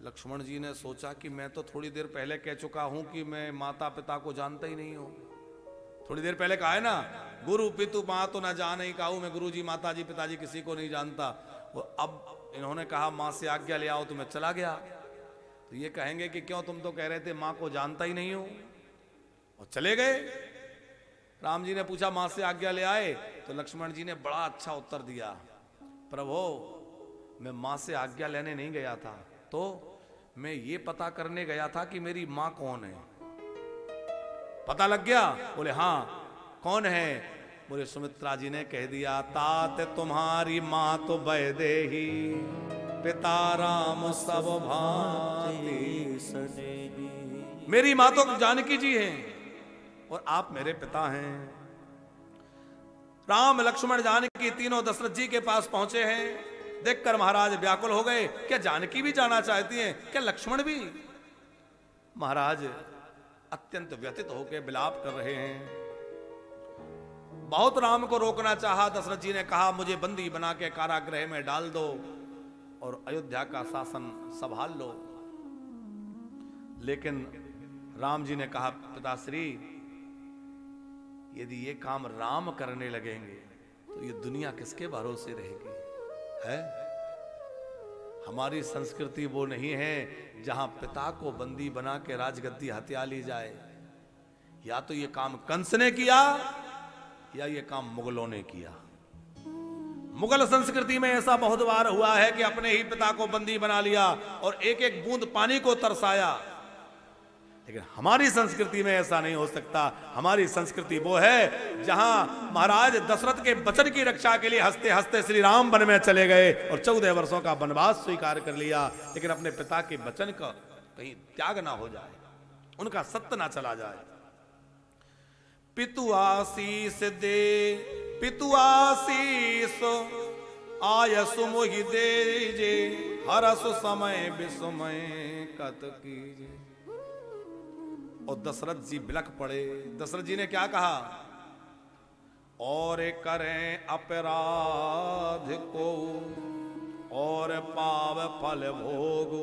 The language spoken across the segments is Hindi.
लक्ष्मण जी ने सोचा कि मैं तो थोड़ी देर पहले कह चुका हूं कि मैं माता पिता को जानता ही नहीं हूं। थोड़ी देर पहले कहा है ना, गुरु पितु माँ तो ना जान ही कहूं, मैं गुरु जी माता जी पिताजी किसी को नहीं जानता। वो अब इन्होंने कहा माँ से आज्ञा ले आओ तो मैं चला गया। तो ये कहेंगे कि क्यों, तुम तो कह रहे थे माँ को जानता ही नहीं हूं, और चले गए। राम जी ने पूछा माँ से आज्ञा ले आए? तो लक्ष्मण जी ने बड़ा अच्छा उत्तर दिया, प्रभु मैं माँ से आज्ञा लेने नहीं गया था, तो मैं ये पता करने गया था कि मेरी माँ कौन है। पता लग गया? बोले हाँ। कौन है? बोले सुमित्रा जी ने कह दिया, तात तुम्हारी माँ तो वैदेही, पिता राम सब भांति सनेही। मेरी माँ तो जानकी जी हैं और आप मेरे पिता हैं। राम लक्ष्मण जानकी तीनों दशरथ जी के पास पहुंचे हैं। देखकर महाराज व्याकुल हो गए, क्या जानकी भी जाना चाहती हैं? क्या लक्ष्मण भी? महाराज अत्यंत व्यथित होकर विलाप कर रहे हैं। बहुत राम को रोकना चाहा। दशरथ जी ने कहा मुझे बंदी बना के कारागृह में डाल दो और अयोध्या का शासन संभाल लो। लेकिन राम जी ने कहा, पिताश्री यदि ये काम राम करने लगेंगे तो ये दुनिया किसके भरोसे रहेगी? है हमारी संस्कृति वो नहीं है जहां पिता को बंदी बना के राजगद्दी हत्या ली जाए। या तो ये काम कंस ने किया या ये काम मुगलों ने किया। मुगल संस्कृति में ऐसा बहुत बार हुआ है कि अपने ही पिता को बंदी बना लिया और एक एक बूंद पानी को तरसाया। लेकिन हमारी संस्कृति में ऐसा नहीं हो सकता। हमारी संस्कृति वो है जहां महाराज दशरथ के वचन की रक्षा के लिए हंसते हंसते श्री राम वन में चले गए और 14 वर्षों का वनवास स्वीकार कर लिया। लेकिन अपने पिता के वचन का कहीं त्याग ना हो जाए, उनका सत्य ना चला जाए। पितु आशीष दे, पितु आशीष आयसु मोहि देजे, हरसु समय विस्मय कत कीजे। और दशरथ जी बिलख पड़े। दशरथ जी ने क्या कहा? और करें अपराध को और पाव फल भोग,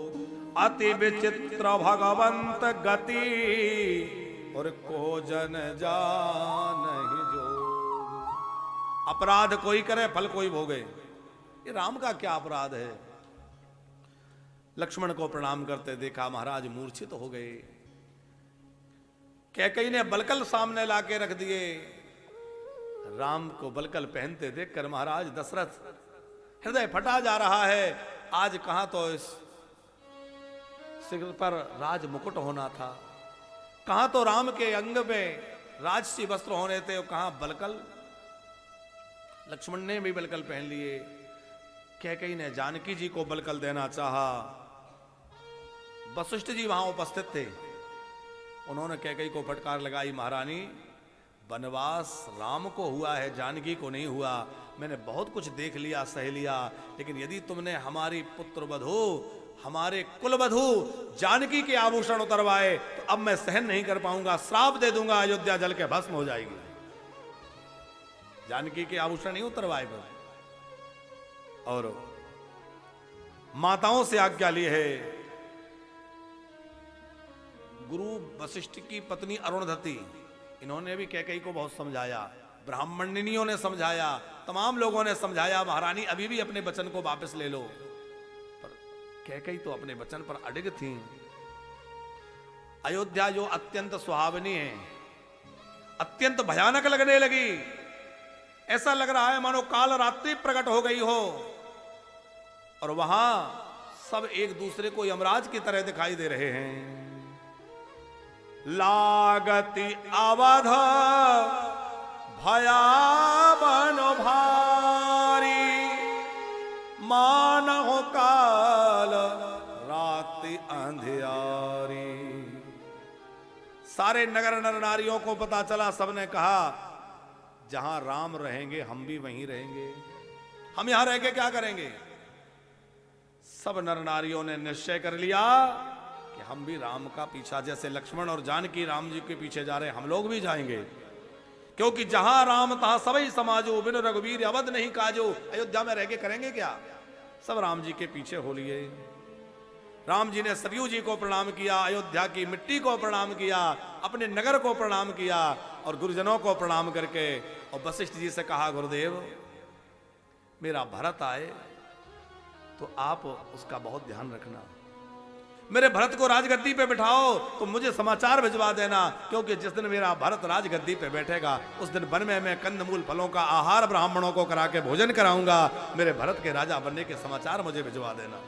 अति विचित्र भगवंत गति, और को जन जान ही जोग। अपराध कोई करे फल कोई भोगे, ये राम का क्या अपराध है? लक्ष्मण को प्रणाम करते देखा, महाराज मूर्छित हो गए। कैकेयी ने बलकल सामने लाके रख दिए। राम को बलकल पहनते देखकर महाराज दशरथ हृदय फटा जा रहा है। आज कहां तो इस सिर पर राज मुकुट होना था, कहां तो राम के अंग में राजसी वस्त्र होने थे, और कहां बलकल। लक्ष्मण ने भी बलकल पहन लिए। कैकेयी ने जानकी जी को बलकल देना चाहा। वशिष्ठ जी वहां उपस्थित थे। उन्होंने कैकेयी को फटकार लगाई, महारानी वनवास राम को हुआ है, जानकी को नहीं हुआ। मैंने बहुत कुछ देख लिया, सह लिया, लेकिन यदि तुमने हमारी पुत्र वधू, हमारे कुल वधू जानकी के आभूषण उतरवाए तो अब मैं सहन नहीं कर पाऊंगा, श्राप दे दूंगा, अयोध्या जल के भस्म हो जाएगी। जानकी के आभूषण नहीं उतरवाए। और माताओं से आज्ञा ली है। गुरु वशिष्ठ की पत्नी अरुणधति, इन्होंने भी कैकेयी को बहुत समझाया, ब्राह्मणियों ने समझाया, तमाम लोगों ने समझाया, महारानी अभी भी अपने वचन को वापस ले लो। पर कैकेयी तो अपने वचन पर अडिग थी। अयोध्या जो अत्यंत सुहावनी है, अत्यंत भयानक लगने लगी। ऐसा लग रहा है मानो काल रात्रि प्रकट हो गई हो, और वहां सब एक दूसरे को यमराज की तरह दिखाई दे रहे हैं। लागति अवध भयावन भारी, मानहो काल राति अंधियारी। सारे नगर नर नारियों को पता चला। सबने कहा जहां राम रहेंगे हम भी वहीं रहेंगे, हम यहां रह के क्या करेंगे? सब नर नारियों ने निश्चय कर लिया कि हम भी राम का पीछा, जैसे लक्ष्मण और जानकी राम जी के पीछे जा रहे हैं, हम लोग भी जाएंगे। क्योंकि जहां राम तहां सबई समाजो, बिन रघुवीर अवध नहीं काजो। अयोध्या में रह के करेंगे क्या? सब राम जी के पीछे हो लिए। राम जी ने सरयू जी को प्रणाम किया, अयोध्या की मिट्टी को प्रणाम किया, अपने नगर को प्रणाम किया और गुरुजनों को प्रणाम करके और वशिष्ठ जी से कहा, गुरुदेव मेरा भरत आए तो आप उसका बहुत ध्यान रखना, मेरे भरत को राजगद्दी पे बिठाओ तो मुझे समाचार भिजवा देना, क्योंकि जिस दिन मेरा भरत राजगद्दी पे बैठेगा उस दिन वन में मैं कंदमूल फलों का आहार ब्राह्मणों को करा के भोजन कराऊंगा, मेरे भरत के राजा बनने के समाचार मुझे भिजवा देना।